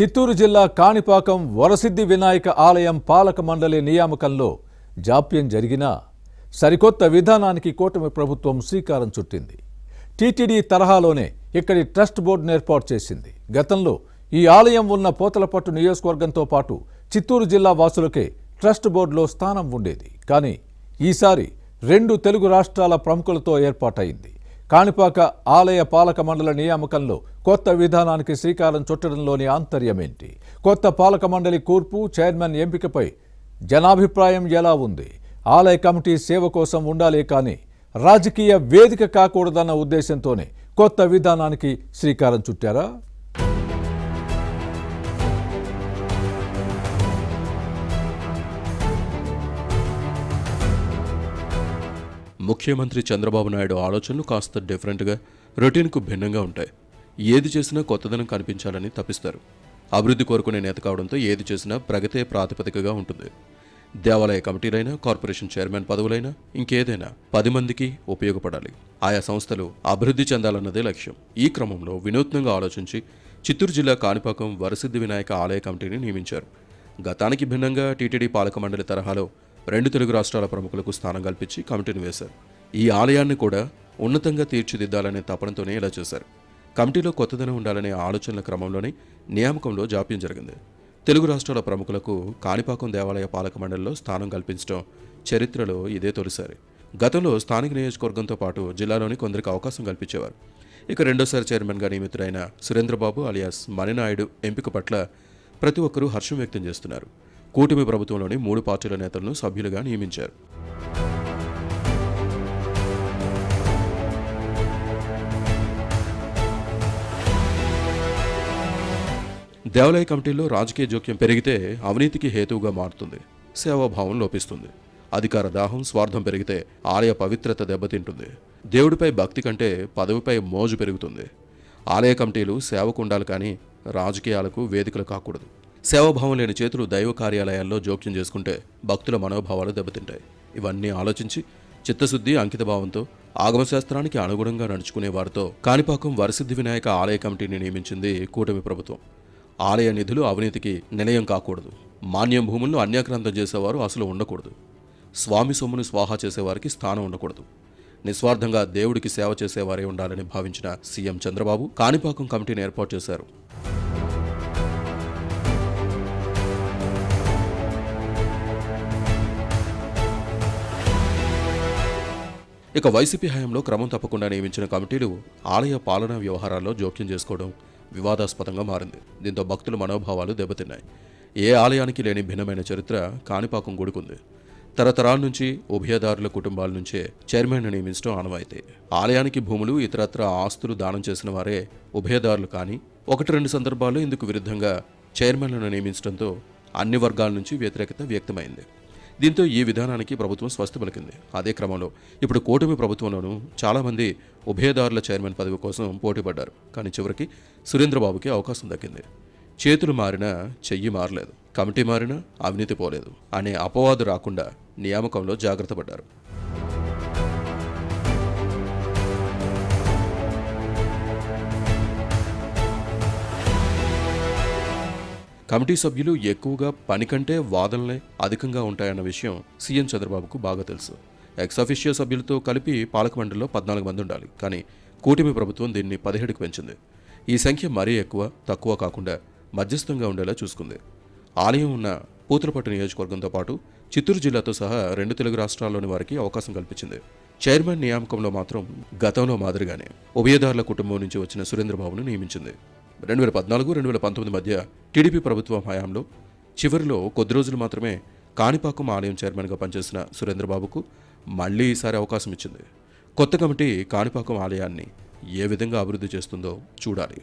చిత్తూరు జిల్లా కాణిపాకం వరసిద్ధి వినాయక ఆలయం పాలక మండలి నియామకంలో జాప్యం జరిగినా సరికొత్త విధానానికి కూటమి ప్రభుత్వం శ్రీకారం చుట్టింది. టీటీడీ తరహాలోనే ఇక్కడి ట్రస్ట్ బోర్డును ఏర్పాటు చేసింది. గతంలో ఈ ఆలయం ఉన్న పోతలపట్టు నియోజకవర్గంతో పాటు చిత్తూరు జిల్లా వాసులకే ట్రస్ట్ బోర్డులో స్థానం ఉండేది. కానీ ఈసారి 2 తెలుగు రాష్ట్రాల ప్రముఖులతో ఏర్పాటైంది. కాణిపాక ఆలయ పాలక మండలి నియామకంలో కొత్త విధానానికి శ్రీకారం చుట్టడంలోని ఆంతర్యమేంటి? కొత్త పాలక మండలి కూర్పు, చైర్మన్ ఎంపికపై జనాభిప్రాయం ఎలా ఉంది? ఆలయ కమిటీ సేవ కోసం ఉండాలే కానీ రాజకీయ వేదిక కాకూడదన్న ఉద్దేశంతోనే కొత్త విధానానికి శ్రీకారం చుట్టారా? ముఖ్యమంత్రి చంద్రబాబు నాయుడు ఆలోచనలు కాస్త డిఫరెంట్గా, రొటీన్కు భిన్నంగా ఉంటాయి. ఏది చేసినా కొత్తదనం కనిపించాలని తప్పిస్తారు. అభివృద్ధి కోరుకునే నేత కావడంతో ఏది చేసినా ప్రగతే ప్రాతిపదికగా ఉంటుంది. దేవాలయ కమిటీలైనా, కార్పొరేషన్ చైర్మన్ పదవులైనా, ఇంకేదైనా 10 మందికి ఉపయోగపడాలి. ఆయా సంస్థలు అభివృద్ధి చెందాలన్నదే లక్ష్యం. ఈ క్రమంలో వినూత్నంగా ఆలోచించి చిత్తూరు జిల్లా కాణిపాకం వరసిద్ధి వినాయక ఆలయ కమిటీని నియమించారు. గతానికి భిన్నంగా టీటీడీ పాలక మండలి తరహాలో 2 తెలుగు రాష్ట్రాల ప్రముఖులకు స్థానం కల్పించి కమిటీని వేశారు. ఈ ఆలయాన్ని కూడా ఉన్నతంగా తీర్చిదిద్దాలనే తపనతోనే ఇలా చేశారు. కమిటీలో కొత్తదనం ఉండాలనే ఆలోచనల క్రమంలోనే నియామకంలో జాప్యం జరిగింది. తెలుగు రాష్ట్రాల ప్రముఖులకు కాణిపాకం దేవాలయ పాలక మండలిలో స్థానం కల్పించడం చరిత్రలో ఇదే తొలిసారి. గతంలో స్థానిక నియోజకవర్గంతో పాటు జిల్లాలోని కొందరికి అవకాశం కల్పించేవారు. ఇక రెండోసారి చైర్మన్గా నియమితుడైన సురేంద్రబాబు అలియాస్ మణినాయుడు ఎంపిక పట్ల ప్రతి ఒక్కరూ హర్షం వ్యక్తం చేస్తున్నారు. కూటమి ప్రభుత్వంలోని 3 పార్టీల నేతలను సభ్యులుగా నియమించారు. దేవాలయ కమిటీల్లో రాజకీయ జోక్యం పెరిగితే అవినీతికి హేతువుగా మారుతుంది. సేవాభావం లోపిస్తుంది. అధికార దాహం, స్వార్థం పెరిగితే ఆలయ పవిత్రత దెబ్బతింటుంది. దేవుడిపై భక్తి కంటే పదవిపై మోజు పెరుగుతుంది. ఆలయ కమిటీలు సేవకు ఉండాలి కానీ రాజకీయాలకు వేదికలు కాకూడదు. సేవాభావం లేని చేతులు దైవ కార్యాలయాల్లో జోక్యం చేసుకుంటే భక్తుల మనోభావాలు దెబ్బతింటాయి. ఇవన్నీ ఆలోచించి చిత్తశుద్ధి, అంకితభావంతో ఆగమశాస్త్రానికి అనుగుణంగా నడుచుకునే వారితో కాణిపాకం వరసిద్ధి వినాయక ఆలయ కమిటీని నియమించింది కూటమి ప్రభుత్వం. ఆలయ నిధులు అవినీతికి నిలయం కాకూడదు. మాన్యం భూములను అన్యాక్రాంతం చేసేవారు అసలు ఉండకూడదు. స్వామి సొమ్మును స్వాహా చేసేవారికి స్థానం ఉండకూడదు. నిస్వార్థంగా దేవుడికి సేవ చేసేవారే ఉండాలని భావించిన సీఎం చంద్రబాబు కాణిపాకం కమిటీని ఏర్పాటు చేశారు. ఇక వైసీపీ హయాంలో క్రమం తప్పకుండా నియమించిన కమిటీలు ఆలయ పాలనా వ్యవహారాల్లో జోక్యం చేసుకోవడం వివాదాస్పదంగా మారింది. దీంతో భక్తుల మనోభావాలు దెబ్బతిన్నాయి. ఏ ఆలయానికి లేని భిన్నమైన చరిత్ర కాణిపాకం గుడికుంది. తరతరాల నుంచి ఉభయదారుల కుటుంబాల నుంచే చైర్మన్ను నియమించడం ఆనవాయితీ. ఆలయానికి భూములు, ఇతరత్ర ఆస్తులు దానం చేసిన వారే ఉభయదారులు. కానీ 1-2 సందర్భాల్లో ఇందుకు విరుద్ధంగా చైర్మన్లను నియమించడంతో అన్ని వర్గాల నుంచి వ్యతిరేకత వ్యక్తమైంది. దీంతో ఈ విధానానికి ప్రభుత్వం స్వస్తి పలికింది. అదే క్రమంలో ఇప్పుడు కూటమి ప్రభుత్వంలోనూ చాలామంది ఉభయదారుల చైర్మన్ పదవి కోసం పోటీపడ్డారు. కానీ చివరికి సురేంద్రబాబుకి అవకాశం దక్కింది. చేతులు మారినా చెయ్యి మారలేదు, కమిటీ మారినా అవినీతి పోలేదు అనే అపవాదు రాకుండా నియామకంలో జాగ్రత్త పడ్డారు. కమిటీ సభ్యులు ఎక్కువగా పని కంటే వాదనలే అధికంగా ఉంటాయన్న విషయం సీఎం చంద్రబాబుకు బాగా తెలుసు. ఎక్స్-అఫీషియో సభ్యులతో కలిపి పాలక మండలిలో 14 మంది ఉండాలి. కానీ కూటమి ప్రభుత్వం దీన్ని 17కి పెంచింది. ఈ సంఖ్య మరీ ఎక్కువ తక్కువ కాకుండా మధ్యస్థంగా ఉండేలా చూసుకుంది. ఆలయం ఉన్న పూతలపట్టు నియోజకవర్గంతో పాటు చిత్తూరు జిల్లాతో సహా 2 తెలుగు రాష్ట్రాల్లోని వారికి అవకాశం కల్పించింది. చైర్మన్ నియామకంలో మాత్రం గతంలో మాదిరిగానే ఉభయదారుల కుటుంబం నుంచి వచ్చిన సురేంద్రబాబును నియమించింది. 2014-2019 మధ్య టీడీపీ ప్రభుత్వం హయాంలో చివరిలో కొద్ది రోజులు మాత్రమే కాణిపాకం ఆలయం చైర్మన్గా పనిచేసిన సురేంద్రబాబుకు మళ్లీ ఈసారి అవకాశం ఇచ్చింది. కొత్త కమిటీ కాణిపాకం ఆలయాన్ని ఏ విధంగా అభివృద్ధి చేస్తుందో చూడాలి.